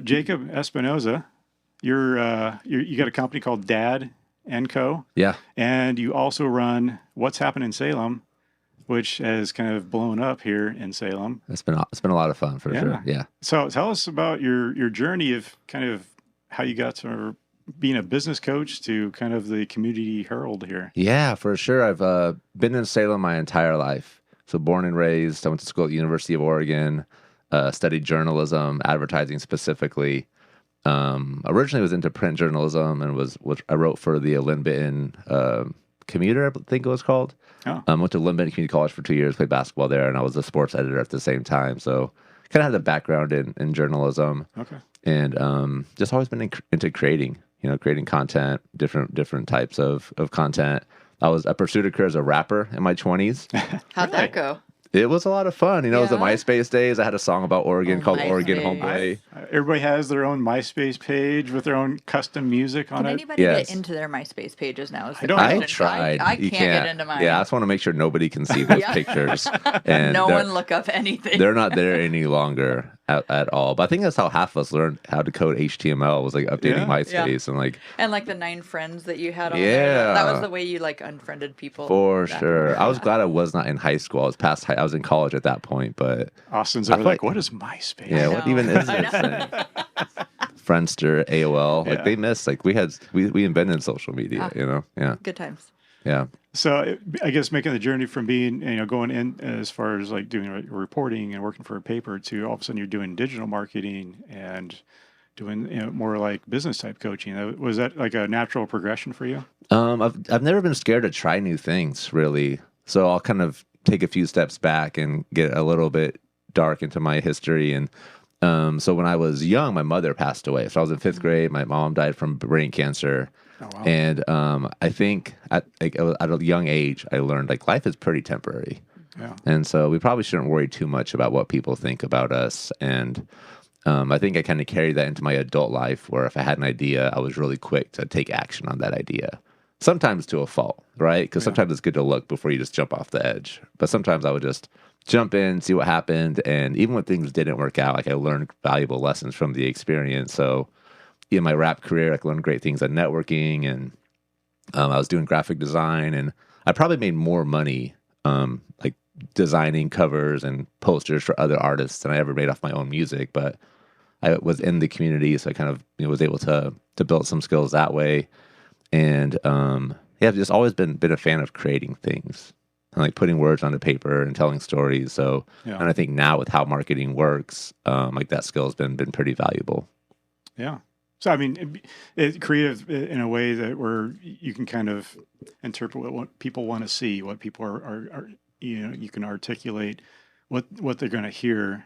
Jacobe Espinoza, you got a company called Dad and Co. Yeah. And you also run What's Happening Salem, which has kind of blown up here in Salem. It's been a lot of fun for sure. Yeah. So tell us about your journey of kind of how you got to being a business coach to kind of the community herald here. Yeah, for sure. I've been in Salem my entire life. So born and raised, I went to school at the University of Oregon, studied journalism, advertising specifically. Originally was into print journalism and I wrote for the Lynn Benton Commuter, I think it was called. Oh. Went to Lynn Benton Community College for 2 years, played basketball there, and I was a sports editor at the same time. So kind of had a background in journalism. Okay. And just always been into creating content, different types of content. I pursued a career as a rapper in my 20s. How'd that go? It was a lot of fun. It was the Yeah. MySpace days. I had a song about Oregon called Oregon Homeboy. Everybody has their own MySpace page with their own custom music on Can it. anybody Yes. get into their MySpace pages now? Is the don't I question. tried. I You can't get into mine. Yeah, I just want to make sure nobody can see those Yeah. pictures. And No one look up anything. they're not there any longer at all. But I think that's how half of us learned how to code HTML, was like updating Yeah. MySpace and like And like the 9 friends that you had on Yeah. there. That was the way you like unfriended people. for back sure. then. I was glad I was not in high school. I was in college at that point, but Austin's I over feel like, like- what is MySpace? yeah, I what know. even is I this know. thing? Friendster, AOL, Yeah. like they missed. Like we invented social media. Yeah. Good times. So I guess making the journey from being, going in as far as like doing reporting and working for a paper to all of a sudden you're doing digital marketing and doing more like business type coaching. Was that like a natural progression for you? I've never been scared to try new things really. So I'll kind of take a few steps back and get a little bit dark into my history. And so when I was young, my mother passed away. So I was in 5th grade. My mom died from brain cancer. Oh, wow. And I think at a young age, I learned like life is pretty temporary. Yeah. And so we probably shouldn't worry too much about what people think about us. And I think I kind of carried that into my adult life where if I had an idea, I was really quick to take action on that idea. Sometimes to a fault, right? Because sometimes it's good to look before you just jump off the edge. But sometimes I would just jump in, see what happened. And even when things didn't work out, like I learned valuable lessons from the experience. So in my rap career, I learned great things on networking, and I was doing graphic design, and I probably made more money like designing covers and posters for other artists than I ever made off my own music. But I was in the community, so I kind of was able to build some skills that way. And I've just always been a fan of creating things and like putting words onto paper and telling stories. So, and I think now with how marketing works, like that skill has been pretty valuable. Yeah. So, I mean, it's creative in a way that where you can kind of interpret what people want to see, what people are you can articulate what they're going to hear.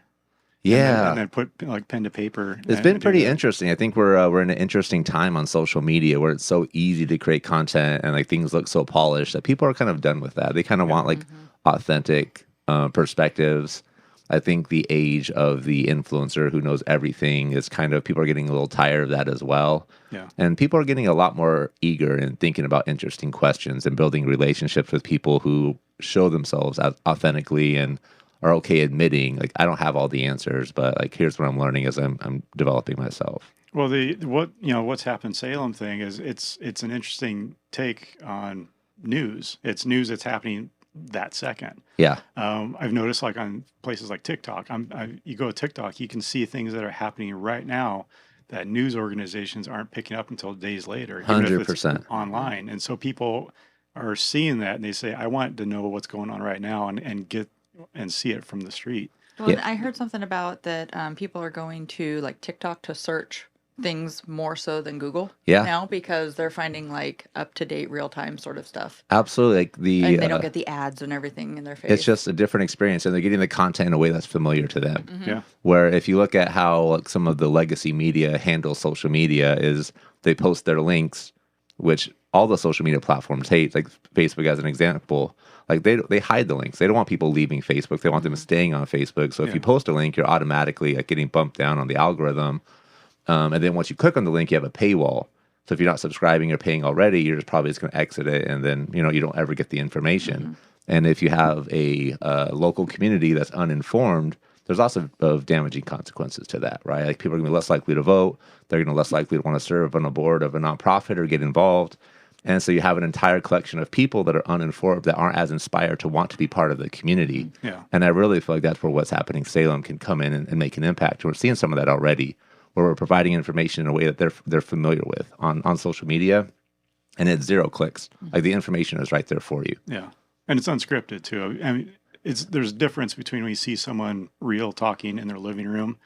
Yeah. And then put like pen to paper. It's been pretty interesting. I think we're in an interesting time on social media where it's so easy to create content and like things look so polished that people are kind of done with that. They kind of want like authentic perspectives. I think the age of the influencer who knows everything is kind of, people are getting a little tired of that as well. Yeah. And people are getting a lot more eager and thinking about interesting questions and building relationships with people who show themselves authentically and are okay admitting, like, I don't have all the answers, but like, here's what I'm learning as I'm developing myself. Well, what's happened Salem thing is it's an interesting take on news. It's news that's happening that second. Yeah. I've noticed like on places like TikTok, you go to TikTok, you can see things that are happening right now that news organizations aren't picking up until days later, even if it's 100%. online. And so people are seeing that and they say, I want to know what's going on right now and get and see it from the street. Well, Yeah. I heard something about that people are going to like TikTok to search things more so than Google now because they're finding like up-to-date real-time sort of stuff. Absolutely. Like And they don't get the ads and everything in their face. it's just a different experience, and they're getting the content in a way that's familiar to them. Yeah. Where if you look at how like, some of the legacy media handles social media is they post their links, which all the social media platforms hate, like Facebook as an example. Like they hide the links. They don't want people leaving Facebook. They want them staying on Facebook. So if you post a link, you're automatically like getting bumped down on the algorithm. And then once you click on the link, you have a paywall. So if you're not subscribing or paying already, you're just probably going to exit it, and then you don't ever get the information. And if you have a local community that's uninformed, there's also of damaging consequences to that, right? Like people are going to be less likely to vote. They're going to be less likely to want to serve on a board of a nonprofit or get involved. And so you have an entire collection of people that are uninformed, that aren't as inspired to want to be part of the community. Yeah. And I really feel like that's where What's Happening Salem can come in and make an impact. We're seeing some of that already, where we're providing information in a way that they're familiar with on social media, and it's 0 clicks. Like the information is right there for you. Yeah. And it's unscripted too. I mean, there's a difference between when you see someone real talking in their living room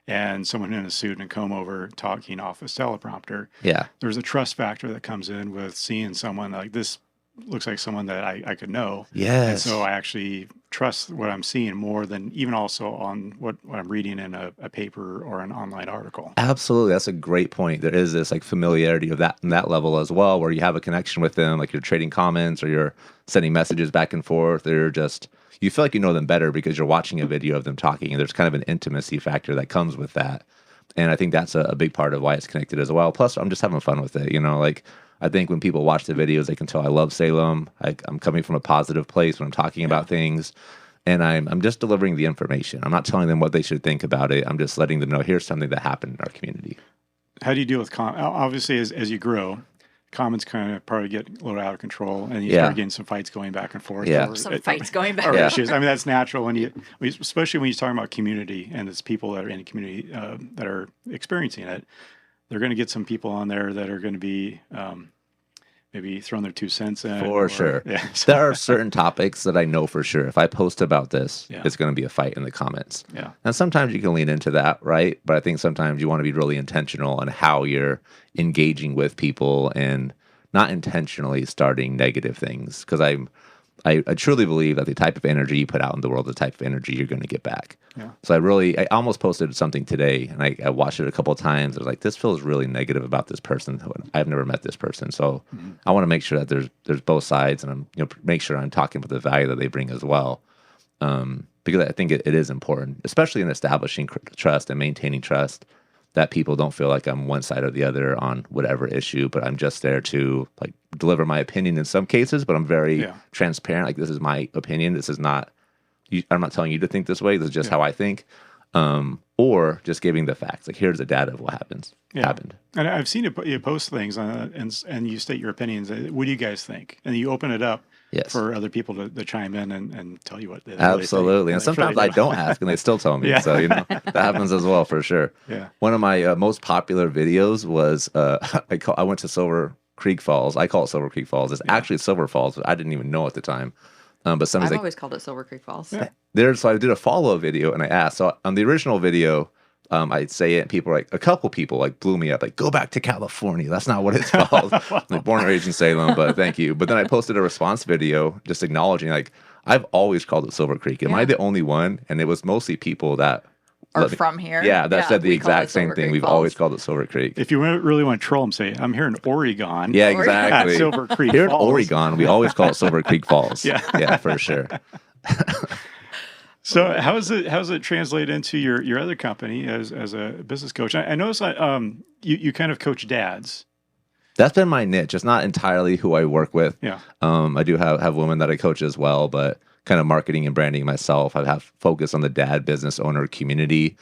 and someone in a suit and comb over talking off a teleprompter. Yeah. There's a trust factor that comes in with seeing someone like this looks like someone that I could know. Yes. And so I actually trust what I'm seeing more than even also on what I'm reading in a paper or an online article. Absolutely. That's a great point. There is this like familiarity of that in that level as well, where you have a connection with them, like you're trading comments or you're sending messages back and forth. They're just, you feel like you know them better because you're watching a video of them talking, and there's kind of an intimacy factor that comes with that. And I think that's a big part of why it's connected as well. Plus, I'm just having fun with it. You know, like I think when people watch the videos, they can tell I love Salem. I'm coming from a positive place when I'm talking about things. And I'm just delivering the information. I'm not telling them what they should think about it. I'm just letting them know here's something that happened in our community. How do you deal with obviously as you grow, comments kind of probably get a little out of control, and you start getting some fights going back and forth. Yeah. Some fights going back. Or issues. I mean, that's natural especially when you're talking about community and it's people that are in the community that are experiencing it. They're going to get some people on there that are going to be maybe throwing their 2 cents in. For sure. Yeah, there are certain topics that I know for sure. If I post about this, it's going to be a fight in the comments. Yeah. And sometimes you can lean into that, right? But I think sometimes you want to be really intentional on how you're engaging with people and not intentionally starting negative things. Because I truly believe that the type of energy you put out in the world, the type of energy you're going to get back. Yeah. So I almost posted something today, and I watched it a couple of times. I was like, this feels really negative about this person. I've never met this person, so I want to make sure that there's both sides, and I'm make sure I'm talking about the value that they bring as well, because I think it is important, especially in establishing trust and maintaining trust, that people don't feel like I'm one side or the other on whatever issue, but I'm just there to like deliver my opinion in some cases, but I'm very transparent. Like, this is my opinion. This is not, I'm not telling you to think this way. This is just how I think. Or just giving the facts. Like, here's the data of what happened. And I've seen you post things and you state your opinions. What do you guys think? And you open it up for other people to chime in and tell you what they Absolutely. Really think. And sometimes I don't ask and they still tell me. So, that happens as well for sure. Yeah. One of my most popular videos was I went to Silver Creek Falls. I call it Silver Creek Falls. It's actually Silver Falls, but I didn't even know at the time. But I've always called it Silver Creek Falls. Yeah. So I did a follow-up video and I asked. So on the original video, I'd say it, and people were like, a couple people like blew me up, like, go back to California. That's not what it's called. Like, born and raised in Salem, but thank you. But then I posted a response video just acknowledging, like, I've always called it Silver Creek. Am I the only one? And it was mostly people that are from here. That said the exact same thing. We've always called it Silver Creek. If you really want to troll them, say, I'm here in Oregon. Yeah, exactly. Silver Creek Here Falls. in Oregon, we always call it Silver Creek Falls. Yeah, for sure. So how does it translate into your other company as a business coach? I noticed that you kind of coach dads. That's been my niche. It's not entirely who I work with. Yeah. I do have women that I coach as well, but kind of marketing and branding myself. I have focus on the dad business owner community.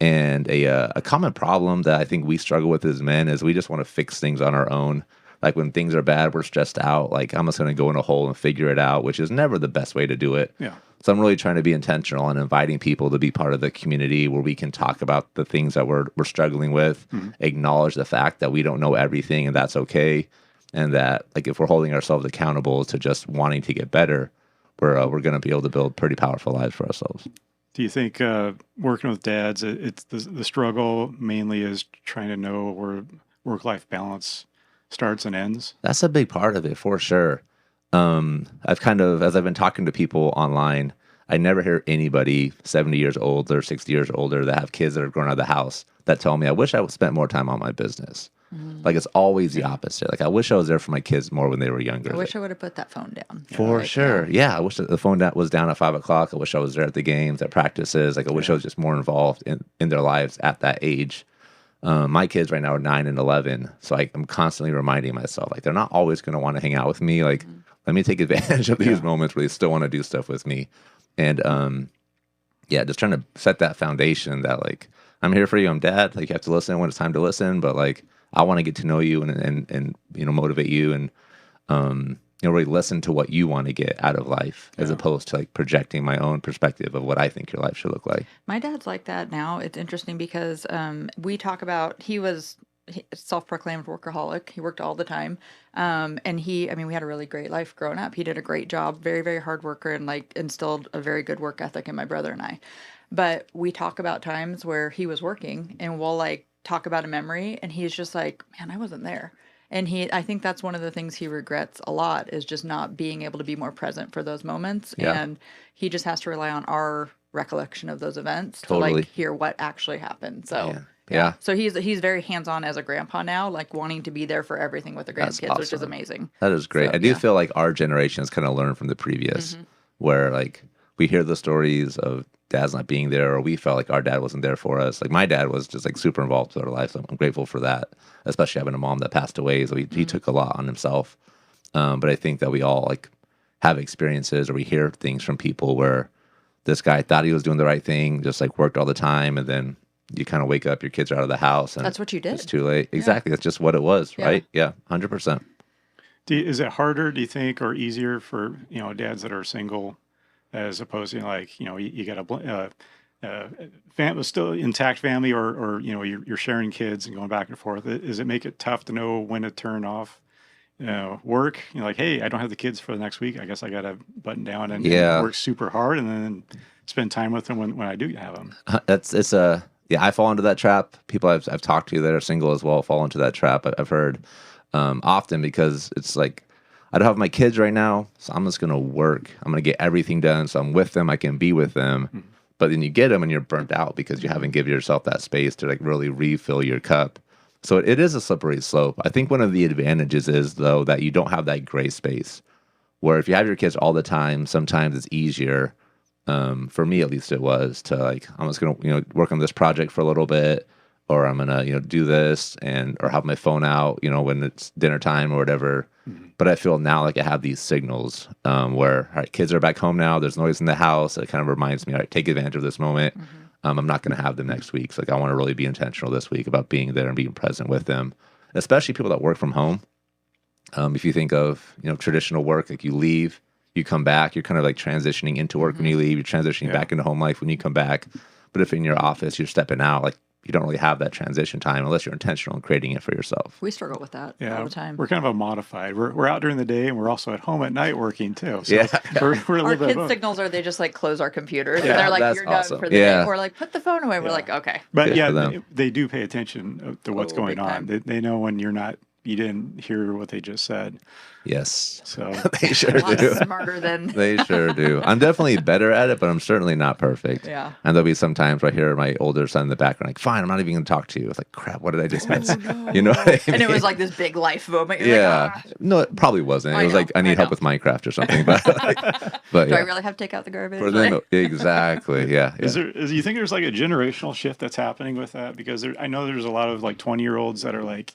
And a common problem that I think we struggle with as men is we just want to fix things on our own. Like, when things are bad, we're stressed out. Like, I'm just going to go in a hole and figure it out, which is never the best way to do it. Yeah. So I'm really trying to be intentional and inviting people to be part of the community where we can talk about the things that we're struggling with, acknowledge the fact that we don't know everything, and that's okay. And that, like, if we're holding ourselves accountable to just wanting to get better, we're going to be able to build pretty powerful lives for ourselves. Do you think working with dads, it's the struggle mainly is trying to know where work-life balance starts and ends? That's a big part of it, for sure. I've kind of, as I've been talking to people online, I never hear anybody 70 years old or 60 years older that have kids that are grown out of the house that tell me, I wish I would spend more time on my business. Like, it's always the opposite. Like, I wish I was there for my kids more when they were younger. I wish I would have put that phone down. For sure. Yeah. I wish that the phone was down at 5 o'clock. I wish I was there at the games, at practices. Like, I wish I was just more involved in their lives at that age. My kids right now are 9 and 11. So I'm constantly reminding myself, like, they're not always going to want to hang out with me. Like, let me take advantage of these moments where they still want to do stuff with me. And yeah, just trying to set that foundation that like, I'm here for you. I'm dad. Like you have to listen when it's time to listen, but like, I want to get to know you and motivate you and, really listen to what you want to get out of life as opposed to like projecting my own perspective of what I think your life should look like. My dad's like that now. It's interesting because we talk about he was self-proclaimed workaholic. He worked all the time. And we had a really great life growing up. He did a great job, very, very hard worker, and like instilled a very good work ethic in my brother and I. But we talk about times where he was working and we'll like talk about a memory and he's just like, man, I wasn't there. And I think that's one of the things he regrets a lot is just not being able to be more present for those moments. Yeah. And he just has to rely on our recollection of those events to like hear what actually happened. So yeah. So he's very hands-on as a grandpa now, like wanting to be there for everything with the grandkids, awesome. Which is amazing. That is great. So, I do feel like our generation has kind of learned from the previous, where like we hear the stories of dad's not being there, or we felt like our dad wasn't there for us. Like my dad was just like super involved with our life. So I'm grateful for that, especially having a mom that passed away. So he took a lot on himself. But I think that we all like have experiences or we hear things from people where this guy thought he was doing the right thing, just like worked all the time. And then you kind of wake up, your kids are out of the house. And that's what you did. It's too late. Exactly. That's just what it was, right? Yeah, 100%. Is it harder, do you think, or easier for, dads that are single as opposed to like, you got a still intact family or you're sharing kids and going back and forth. Does it make it tough to know when to turn off work? Like, hey, I don't have the kids for the next week. I guess I got to button down and work super hard and then spend time with them when I do have them. I fall into that trap. People I've talked to that are single as well fall into that trap. I've heard often because it's like, I don't have my kids right now, so I'm just going to work. I'm going to get everything done, so I'm with them. I can be with them. Mm-hmm. But then you get them and you're burnt out because you haven't given yourself that space to like really refill your cup. So it is a slippery slope. I think one of the advantages is, though, that you don't have that gray space where if you have your kids all the time, sometimes it's easier. For me, at least it was to like, I'm just going to, work on this project for a little bit, or I'm going to, do this or have my phone out, when it's dinner time or whatever. Mm-hmm. But I feel now like I have these signals where, all right, kids are back home now. There's noise in the house. It kind of reminds me, all right, take advantage of this moment. Mm-hmm. I'm not going to have them next week. So like, I want to really be intentional this week about being there and being present with them, especially people that work from home. If you think of, traditional work, like you leave, you come back, you're kind of like transitioning into work when you leave, you're transitioning back into home life when you come back. But if in your office, you're stepping out, like, you don't really have that transition time unless you're intentional in creating it for yourself. We struggle with that all the time. We're kind of a modified. We're out during the day and we're also at home at night working too. So we're our kids' signals are they just like close our computers and they're like, you're awesome. Done for the day. Or like, put the phone away. We're like, okay. But they do pay attention to what's going on. They know when you didn't hear what they just said. Yes. So they sure do. Smarter than they sure do. I'm definitely better at it, but I'm certainly not perfect. Yeah. And there'll be some times where I hear my older son in the background, like, fine, I'm not even going to talk to you. It's like, crap, what did I just miss? No. You know what I mean? And it was like this big life moment. You're like, No, it probably wasn't. It was like, I need help with Minecraft or something. But do I really have to take out the garbage? For them, exactly. Yeah. You think there's like a generational shift that's happening with that? Because I know there's a lot of like 20-year-olds that are like,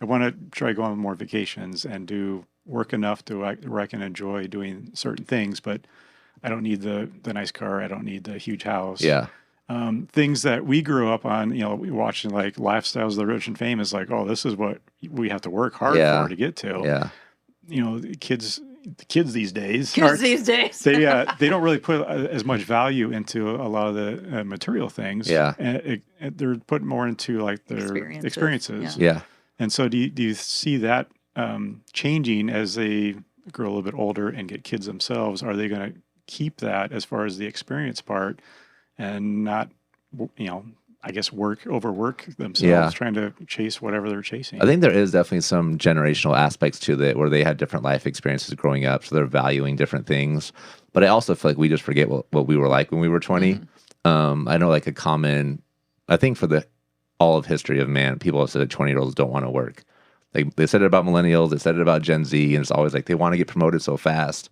I want to try going on more vacations and do work enough where I can enjoy doing certain things, but I don't need the nice car. I don't need the huge house. Yeah. Things that we grew up on, watching like Lifestyles of the Rich and Famous, like, oh, this is what we have to work hard for to get to. Yeah. The kids these days. They don't really put as much value into a lot of the material things. Yeah. And they're putting more into like their experiences. Yeah. And so do you see that changing as they grow a little bit older and get kids themselves? Are they going to keep that as far as the experience part and not, I guess overwork themselves trying to chase whatever they're chasing? I think there is definitely some generational aspects to it where they had different life experiences growing up, so they're valuing different things. But I also feel like we just forget what we were like when we were 20. Mm-hmm. I know like a common, I think for all of history of man, people have said that 20-year-olds don't want to work. Like they said it about millennials, they said it about Gen Z, and it's always like they want to get promoted so fast.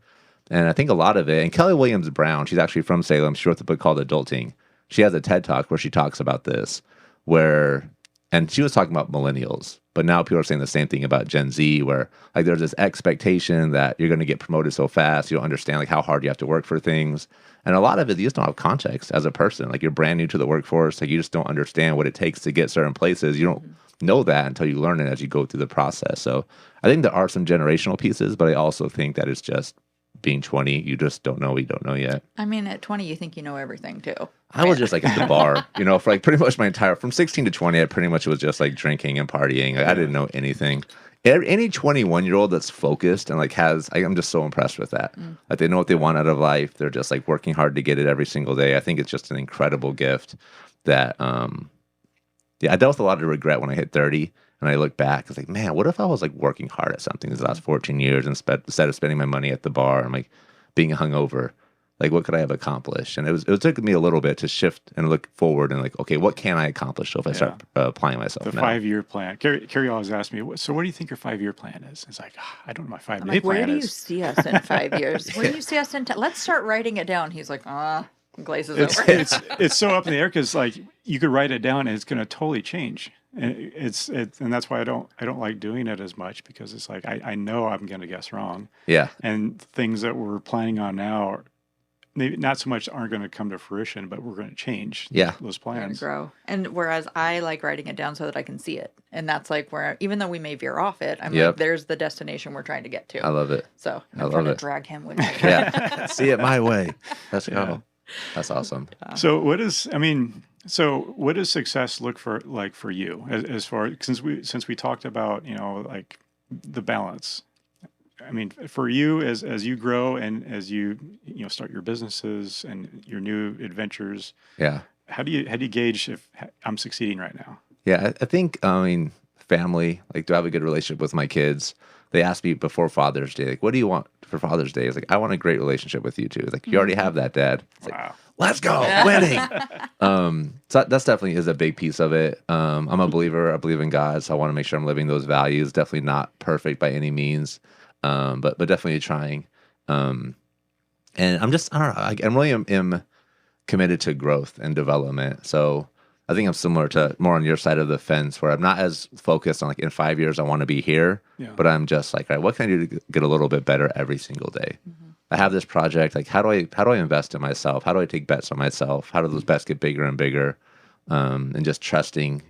And I think a lot of it, and Kelly Williams Brown, she's actually from Salem. She wrote the book called Adulting. She has a TED Talk where she talks about this, where And she was talking about millennials, but now people are saying the same thing about Gen Z, where like there's this expectation that you're going to get promoted so fast. You don't understand like how hard you have to work for things. And a lot of it, you just don't have context as a person. Like you're brand new to the workforce. Like you just don't understand what it takes to get certain places. You don't know that until you learn it as you go through the process. So I think there are some generational pieces, but I also think that it's just being 20, you just don't know what you don't know yet. I mean, at 20, you think you know everything too. I was just like at the bar, for like pretty much my entire, from 16 to 20, I pretty much was just like drinking and partying. Like, I didn't know anything. Any 21-year-old that's focused and like I'm just so impressed with that. Like they know what they want out of life. They're just like working hard to get it every single day. I think it's just an incredible gift that, I dealt with a lot of regret when I hit 30 and I look back. I was like, man, what if I was like working hard at something these last 14 years instead of spending my money at the bar and like being hungover? Like, what could I have accomplished? And it took me a little bit to shift and look forward and like, okay, what can I accomplish if I start applying myself the now? 5-year plan. Carrie always asks me, so what do you think your 5-year plan is? It's like, I don't know what my 5-day plan Where do you is. see us in 5 years? Where do you see us in 10? Let's start writing it down. He's like, glazes over. It's so up in the air because like you could write it down and it's going to totally change. And and that's why I don't like doing it as much, because it's like I know I'm going to guess wrong. Yeah. And things that we're planning on now are maybe not so much aren't going to come to fruition, but we're going to change those plans. Grow. And whereas I like writing it down so that I can see it. And that's like where, even though we may veer off it, I'm like, there's the destination we're trying to get to. I love it. So I'm trying to drag him with me. Yeah. See it my way. Let's go. That's awesome. So what does success look like for you as far, since we talked about, like the balance? I mean, for you as you grow and as you start your businesses and your new adventures, how do you gauge if I'm succeeding right now? Yeah, I think family, like, do I have a good relationship with my kids? They asked me before Father's Day, like, what do you want for Father's Day? I was like, I want a great relationship with you two. It's like, you already have that, Dad. It's like, let's go, winning. So that's definitely is a big piece of it. I'm a believer. I believe in God, so I want to make sure I'm living those values. Definitely not perfect by any means, but definitely trying. And I'm just, I don't know, I'm really am committed to growth and development. So I think I'm similar to more on your side of the fence, where I'm not as focused on like in 5 years I want to be here, but I'm just like, all right, what can I do to get a little bit better every single day? I have this project. Like, how do I invest in myself? How do I take bets on myself? How do those bets get bigger and bigger? And just trusting,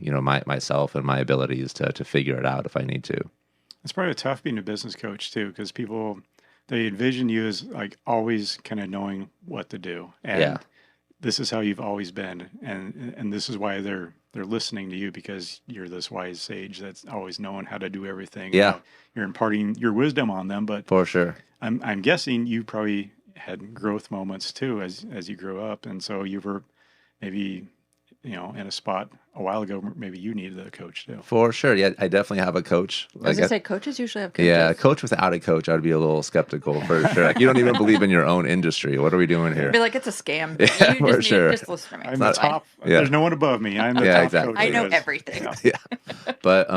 myself and my abilities to figure it out if I need to. It's probably tough being a business coach too, because people, they envision you as like always kind of knowing what to do, and this is how you've always been, and this is why they're listening to you, because you're this wise sage that's always known how to do everything. Yeah, you're imparting your wisdom on them, but for sure, I'm guessing you probably had growth moments too as you grew up, and so you were maybe in a spot a while ago, maybe you needed a coach too. For sure. Yeah, I definitely have a coach. I was going to say, coaches usually have coaches. Yeah, a coach without a coach, I'd be a little skeptical for sure. Like, you don't even believe in your own industry. What are we doing here? I'd be like, it's a scam. Yeah, for sure. Just listen to me. I'm the top. There's no one above me. I'm the top coach. I know everything. But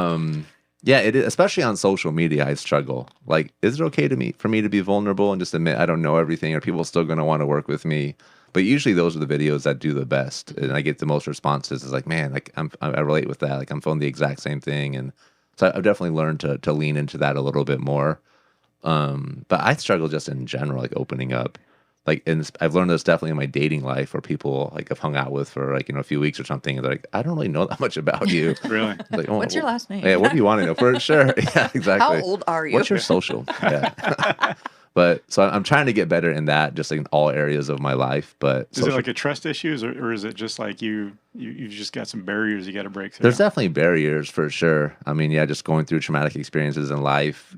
it is, especially on social media, I struggle. Like, is it okay for me to be vulnerable and just admit I don't know everything? Are people still going to want to work with me? But usually those are the videos that do the best, and I get the most responses. It's like, man, like I relate with that. Like, I'm feeling the exact same thing, and so I've definitely learned to lean into that a little bit more. But I struggle just in general, like opening up. Like, and I've learned this definitely in my dating life, where people like I've hung out with for like a few weeks or something, and they're like, I don't really know that much about you. Really? Like, what's your last name? Yeah, what do you want to know? For sure. Yeah, exactly. How old are you? What's your social? Yeah. But so I'm trying to get better in that, just like in all areas of my life. But is it like a trust issues, or is it just like you just got some barriers you got to break through? There's definitely barriers for sure. I mean, just going through traumatic experiences in life.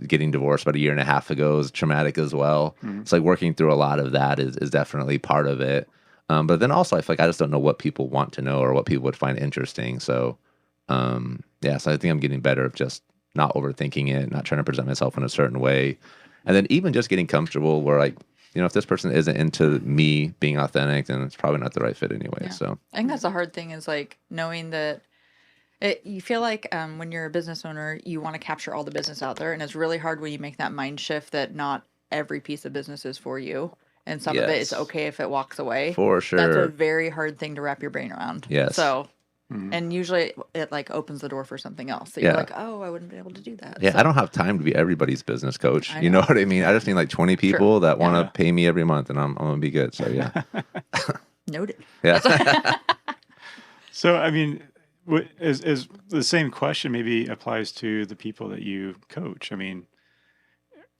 Getting divorced about 1.5 years ago is traumatic as well. It's like working through a lot of that is definitely part of it. But then also, I feel like I just don't know what people want to know or what people would find interesting. So, so I think I'm getting better at just not overthinking it, not trying to present myself in a certain way. And then even just getting comfortable where, like, if this person isn't into me being authentic, then it's probably not the right fit anyway. Yeah. So I think that's the hard thing, is like knowing that you feel like when you're a business owner, you want to capture all the business out there. And it's really hard when you make that mind shift that not every piece of business is for you. And some of it is okay if it walks away. For sure. That's a very hard thing to wrap your brain around. Yes. So And usually it like opens the door for something else. So you're like, oh, I wouldn't be able to do that. Yeah, So, I don't have time to be everybody's business coach. I You know know. what I mean? I just need like 20 people that want to Yeah. pay me every month, and I'm going to be good. So, yeah. noted. Yeah. So, I mean, is the same question maybe applies to the people that you coach? I mean,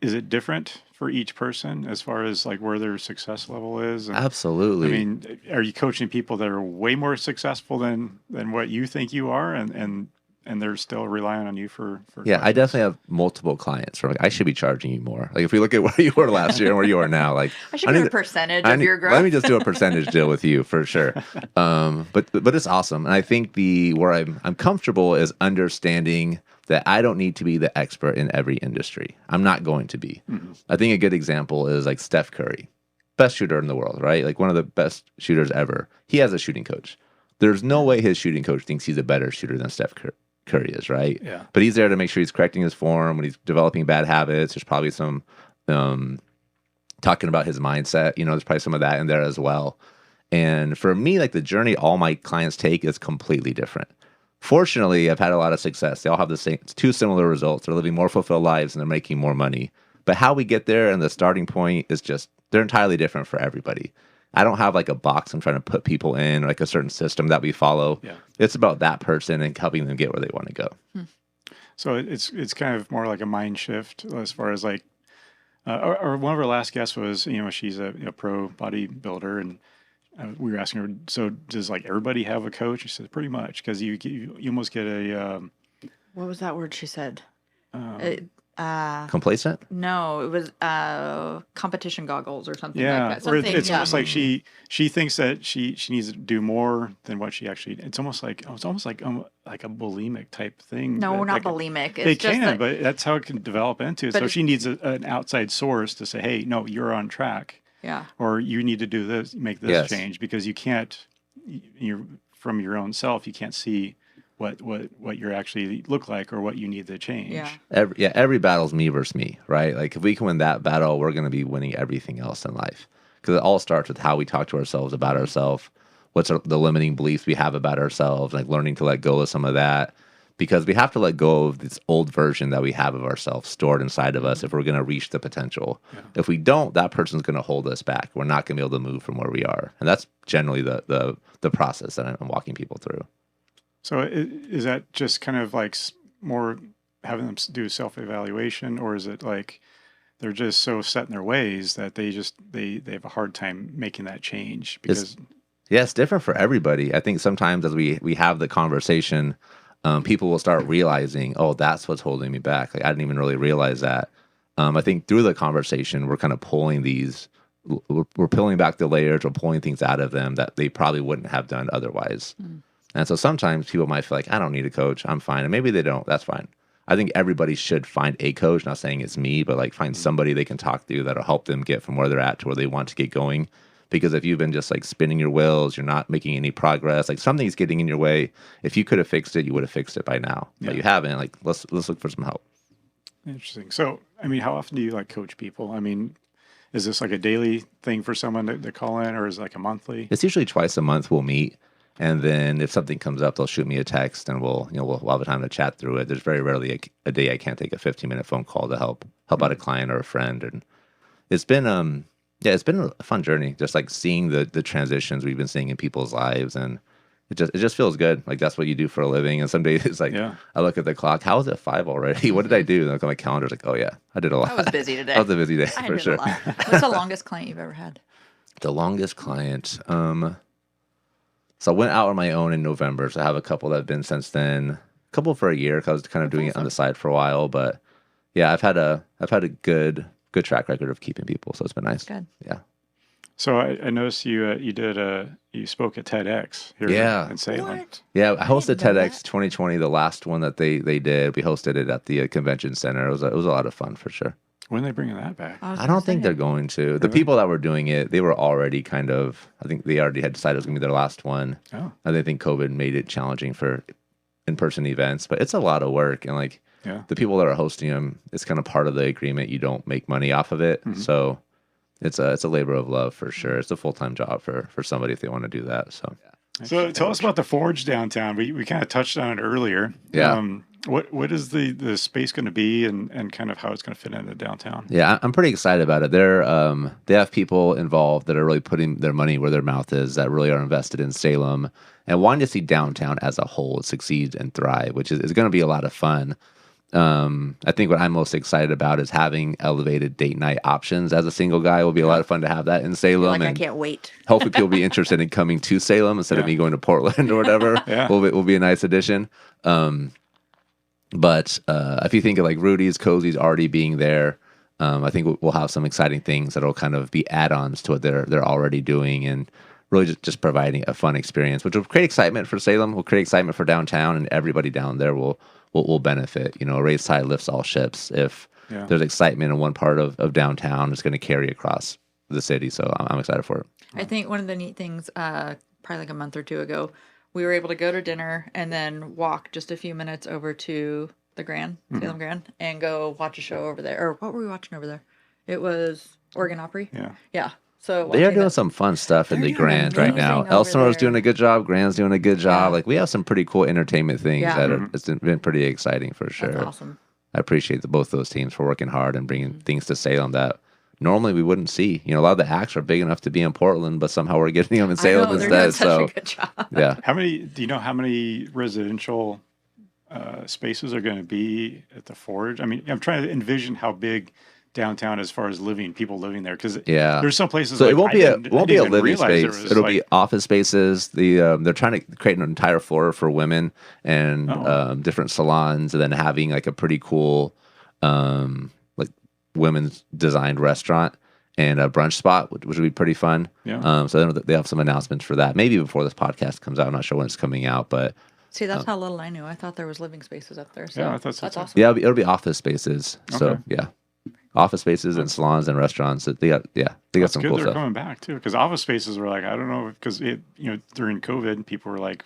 is it different for each person as far as like where their success level is? And, Absolutely. I mean, are you coaching people that are way more successful than what you think you are, and they're still relying on you for Yeah, I guidance? definitely have multiple clients where like, I should be charging you more. Like if we look at where you were last year and where you are now, like I should get a percentage of your growth. let me just do a percentage deal with you for sure. But it's awesome, and I think where I'm comfortable is understanding that I don't need to be the expert in every industry. I'm not going to be. I think a good example is like Steph Curry, best shooter in the world, right? Like one of the best shooters ever. He has a shooting coach. There's no way his shooting coach thinks he's a better shooter than Steph Curry is, right? Yeah. But he's there to make sure he's correcting his form when he's developing bad habits. There's probably some talking about his mindset. There's probably some of that in there as well. And for me, like the journey all my clients take is completely different. Fortunately, I've had a lot of success. They all have the same, two similar results. They're living more fulfilled lives and they're making more money. But how we get there and the starting point is just, they're entirely different for everybody. I don't have like a box I'm trying to put people in, like a certain system that we follow. Yeah. It's about that person and helping them get where they want to go. So it's kind of more like a mind shift as far as like, or one of our last guests was, she's a pro bodybuilder, and we were asking her, so does like everybody have a coach? She said pretty much, because you almost get a What was that word she said? Complacent? No, it was competition goggles or something yeah, like that. or Something, it's yeah. almost like she thinks that she needs to do more than what she actually. It's almost like a bulimic type thing. No, that- not that bulimic. They It's just can, that- but that's how it can develop into it. But So it's- she needs an outside source to say, hey, no, you're on track. yeah. Or you need to do this, make this Yes. change, because you can't, you're from your own self, you can't see what you actually look like or what you need to change. Yeah. Every battle's me versus me, right? Like if we can win that battle, we're going to be winning everything else in life. Because it all starts with how we talk to ourselves about ourselves. What's the limiting beliefs we have about ourselves, like learning to let go of some of that. Because we have to let go of this old version that we have of ourselves stored inside of us if we're going to reach the potential. Yeah. If we don't, that person's going to hold us back. We're not going to be able to move from where we are. And that's generally the process that I'm walking people through. So is that just kind of like more having them do self-evaluation, or is it like they're just so set in their ways that they have a hard time making that change? Because Yeah, it's different for everybody. I think sometimes as we have the conversation, people will start realizing, oh, that's what's holding me back. Like I didn't even really realize that. I think through the conversation, we're kind of pulling we're peeling back the layers, or pulling things out of them that they probably wouldn't have done otherwise. And so sometimes people might feel like, I don't need a coach, I'm fine. And maybe they don't, that's fine. I think everybody should find a coach, not saying it's me, but like find somebody they can talk to that'll help them get from where they're at to where they want to get going. Because if you've been just like spinning your wheels, you're not making any progress, like something's getting in your way. If you could have fixed it, you would have fixed it by now. But you haven't. Like let's look for some help. interesting. So, I mean, how often do you like coach people? I mean, is this like a daily thing for someone to call in, or is it like a monthly? It's usually twice a month we'll meet. And then if something comes up, they'll shoot me a text and we'll have a time to chat through it. There's very rarely a day I can't take a 15-minute phone call to help out a client or a friend. And it's been it's been a fun journey, just like seeing the transitions we've been seeing in people's lives, and it just feels good. Like that's what you do for a living. And some days it's like I look at the clock, how is it 5 already? What did I do? And I look at my calendar, it's like, oh yeah, I did a lot. I was busy today. That was a busy day I for did sure. a lot. What's the longest client you've ever had? The longest client. So I went out on my own in November. So I have a couple that have been since then. A couple for a year because I was kind of doing it on the side for a while. But yeah, I've had a good track record of keeping people. So it's been nice. Good. Yeah. So I noticed you spoke at TEDx here in Salem. What? Yeah, I hosted didn't know TEDx 2020, the last one that they did. We hosted it at the convention center. It was a lot of fun for sure. When are they bringing that back? I don't think they're going to. The people that were doing it, they were already I think they already had decided it was going to be their last one. Oh. And I think COVID made it challenging for in-person events, but it's a lot of work. And like the people that are hosting them, it's kind of part of the agreement. You don't make money off of it. Mm-hmm. So it's a labor of love for sure. It's a full-time job for somebody if they want to do that. So So tell us about the Forge downtown. We kind of touched on it earlier. Yeah. What is the space going to be and kind of how it's going to fit into downtown? Yeah, I'm pretty excited about it. They have people involved that are really putting their money where their mouth is, that really are invested in Salem and wanting to see downtown as a whole succeed and thrive, which is going to be a lot of fun. I think what I'm most excited about is having elevated date night options. As a single guy, it will be a lot of fun to have that in Salem. Like, I and can't wait. hopefully people will be interested in coming to Salem instead of me going to Portland or whatever. Yeah. Will be a nice addition. But if you think of like Rudy's, Cozy's already being there, I think we'll have some exciting things that'll kind of be add-ons to what they're already doing, and really just providing a fun experience, which will create excitement for Salem, will create excitement for downtown, and everybody down there will benefit. You know, a raised tide lifts all ships. If there's excitement in one part of downtown, it's going to carry across the city. So I'm excited for it. I think one of the neat things, probably like a month or two ago, we were able to go to dinner and then walk just a few minutes over to the Grand, Salem Grand, and go watch a show over there. Or what were we watching over there? It was Oregon Opry. Yeah. Yeah. So They are watching doing that- some fun stuff in the doing Grand right now. amazing over Elsinore's doing there. a good job. Grand's doing a good job. Yeah. Like, we have some pretty cool entertainment things Yeah. that it's been pretty exciting for sure. That's awesome. I appreciate both those teams for working hard and bringing things to Salem that normally we wouldn't see. You know, a lot of the acts are big enough to be in Portland, but somehow we're getting them in Salem I know, they're doing instead. such So, a good job. yeah. Do you know how many residential spaces are going to be at the Forge? I mean, I'm trying to envision how big downtown as far as people living there, because there's some places. So like, it won't be a living space. It'll be office spaces. They're trying to create an entire floor for women and different salons, and then having like a pretty cool like women's designed restaurant and a brunch spot, which would be pretty fun. Yeah. So then they have some announcements for that. Maybe before this podcast comes out. I'm not sure when it's coming out, but See, that's how little I knew. I thought there was living spaces up there. So Yeah, I thought so that's too. awesome. yeah, it'll be office spaces. So Okay. yeah, office spaces and salons and restaurants. They got That's some good. cool They're stuff. coming back too, because office spaces were like, I don't know, because during COVID, people were like,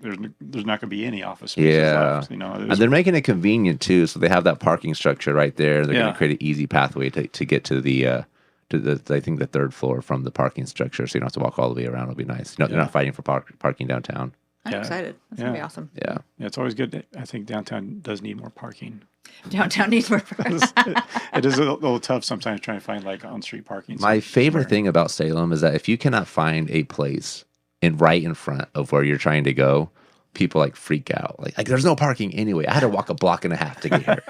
there's not going to be any office spaces Yeah. left. And they're making it convenient too, so they have that parking structure right there. They're going Yeah. to create an easy pathway to get to the I think the third floor from the parking structure, so you don't have to walk all the way around. It'll be nice. You're not fighting for parking downtown. I'm Yeah. excited. That's going to be Yeah. awesome. Yeah. Yeah, it's always good. I think downtown does need more parking. Downtown needs more. It is a little tough sometimes trying to find like on-street parking. My favorite thing about Salem is that if you cannot find a place right in front of where you're trying to go, people like freak out. Like there's no parking anyway. I had to walk a block and a half to get here.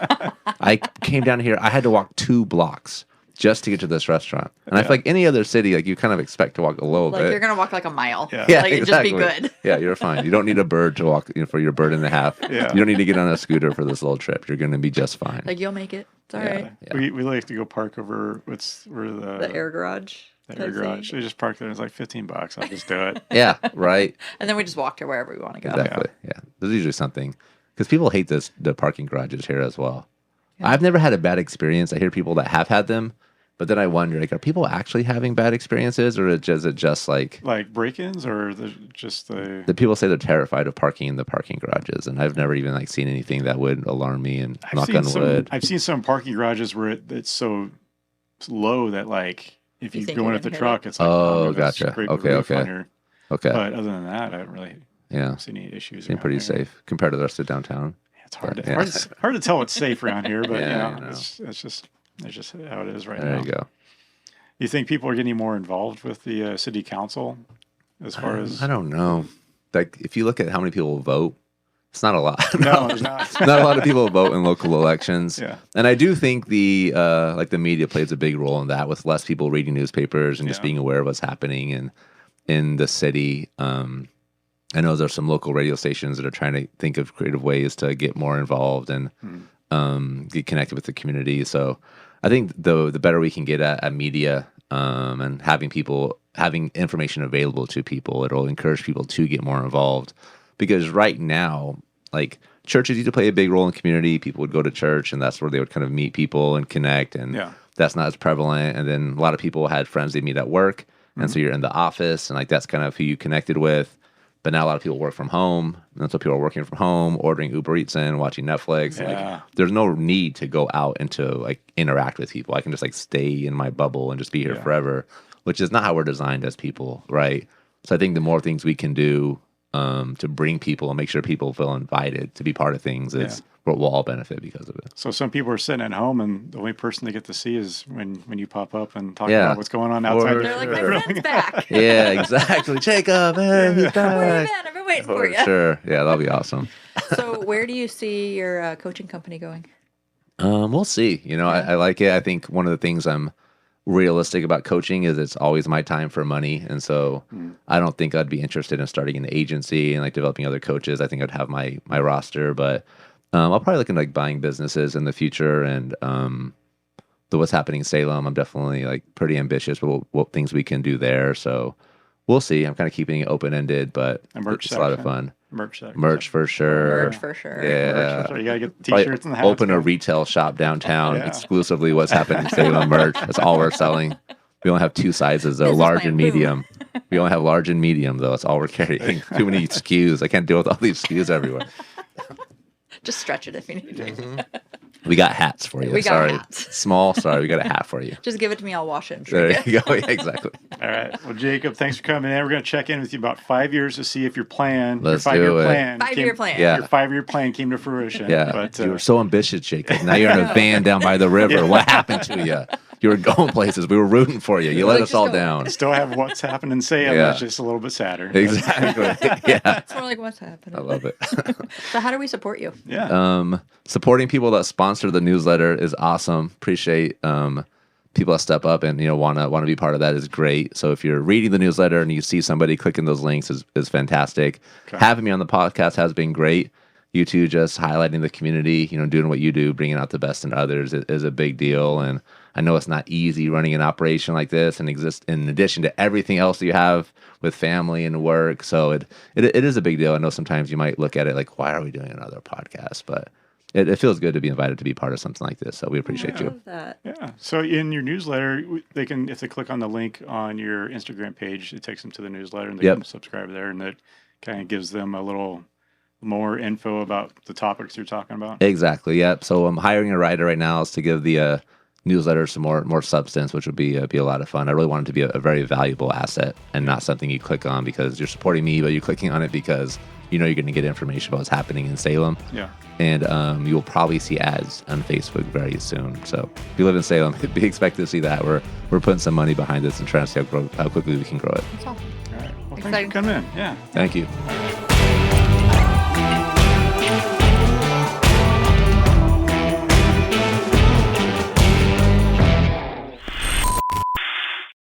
I came down here. I had to walk 2 blocks just to get to this restaurant. And I feel like any other city, like you kind of expect to walk a little Like bit. you're going to walk like a mile. Yeah. Yeah, Like it'd exactly. just be good. Yeah, you're fine. You don't need a bird to walk for your bird and a half. Yeah. You don't need to get on a scooter for this little trip. You're going to be just fine. Like you'll make it. It's all Yeah. right. Yeah. We like to go park over where The air garage. the air garage. They just park there. It's like $15. I'll just do it. Yeah, right. And then we just walk to wherever we want to go. Exactly. Yeah. There's usually something. Because people hate the parking garages here as well. I've never had a bad experience. I hear people that have had them. But then I wonder, like, are people actually having bad experiences, or is it just like break-ins, or the people say they're terrified of parking in the parking garages, and I've never even like seen anything that would alarm me. And knock on wood, I've seen some parking garages where it's so low that like if You you think go you're in with the gonna hit truck, it? it's like Oh, I'm gonna gotcha. scrape the Okay, roof okay. on your- okay, But other than that, I haven't really yeah, seen any issues. seem around pretty there. safe compared to the rest of downtown. It's hard Yeah. hard to tell what's safe around here, but Yeah, you know, I know. it's just how it is right There now. you go. You think people are getting more involved with the city council as far as? I don't know. Like, if you look at how many people vote, it's not a lot. No, there's not. Not a lot of people vote in local elections. Yeah. And I do think the media plays a big role in that, with less people reading newspapers and just Yeah. being aware of what's happening in the city. I know there's some local radio stations that are trying to think of creative ways to get more involved and get connected with the community. So I think the better we can get at media and having information available to people, it'll encourage people to get more involved. Because right now, like, churches used to play a big role in the community. People would go to church, and that's where they would kind of meet people and connect. And that's not as prevalent. And then a lot of people had friends they meet at work. And so you're in the office, and like that's kind of who you connected with. But now a lot of people work from home. And so people are working from home, ordering Uber Eats in, watching Netflix. Yeah. Like, there's no need to go out and to like interact with people. I can just like stay in my bubble and just be here forever, which is not how we're designed as people, right? So I think the more things we can do to bring people and make sure people feel invited to be part of things is what we'll all benefit because of it. So some people are sitting at home, and the only person they get to see is when you pop up and talk about what's going on outside. They're like, my friend's back. Yeah, exactly. Jacob, hey, he's back. Where you been? I've been waiting for you. Sure. Yeah, that'll be awesome. So where do you see your coaching company going? We'll see. I like it. I think one of the things I'm realistic about coaching is it's always my time for money. And so I don't think I'd be interested in starting an agency and like developing other coaches. I think I'd have my roster, but I'll probably look into like buying businesses in the future. And the What's Happening Salem, I'm definitely like pretty ambitious with what things we can do there. So we'll see. I'm kind of keeping it open-ended, but it's a lot of fun. Merch section. Merch for sure. Merch for sure. Yeah. Merch for sure. You gotta get the t-shirts and the hats. Open a retail shop downtown exclusively What's Happening Salem merch. That's all we're selling. We only have 2 sizes though, large and medium. We only have large and medium though. That's all we're carrying. Too many SKUs. I can't deal with all these SKUs everywhere. Just stretch it if you need to. We got hats for you. We got hats. Small. Sorry, we got a hat for you. Just give it to me. I'll wash it. And There you go. Yeah, exactly. All right. Well, Jacob, thanks for coming in. We're going to check in with you about 5 years to see if your plan, Let's your 5-year do it. plan, 5-year plan. Yeah. your 5-year plan came to fruition. Yeah. But You were so ambitious, Jacob. Now you're in a van down by the river. What happened to you? You were going places. We were rooting for you. You let us all down. still have What's Happening Salem. Yeah. It's just a little bit sadder. Exactly. Yeah. It's more like what's happening. I love it. So how do we support you? Yeah. Supporting people that sponsor the newsletter is awesome. Appreciate people that step up and want to be part of that is great. So if you're reading the newsletter and you see somebody clicking those links is fantastic. Okay. Having me on the podcast has been great. You two just highlighting the community, doing what you do, bringing out the best in others is a big deal. And I know it's not easy running an operation like this and exist in addition to everything else that you have with family and work. So it is a big deal. I know sometimes you might look at it like, why are we doing another podcast? But it feels good to be invited to be part of something like this. So we appreciate you. Love that. Yeah. So in your newsletter, if they click on the link on your Instagram page, it takes them to the newsletter and they can subscribe there, and that kind of gives them a little more info about the topics you're talking about. Exactly. Yep. So I'm hiring a writer right now to give the newsletter some more substance, which would be a lot of fun. I really want it to be a very valuable asset and not something you click on because you're supporting me, but you're clicking on it because you're going to get information about what's happening in Salem. Yeah. And you'll probably see ads on Facebook very soon. So if you live in Salem, be expected to see that. We're putting some money behind this and trying to see how quickly we can grow it. That's awesome. All right. Well, thanks Exciting. for coming in. Yeah. Thank you.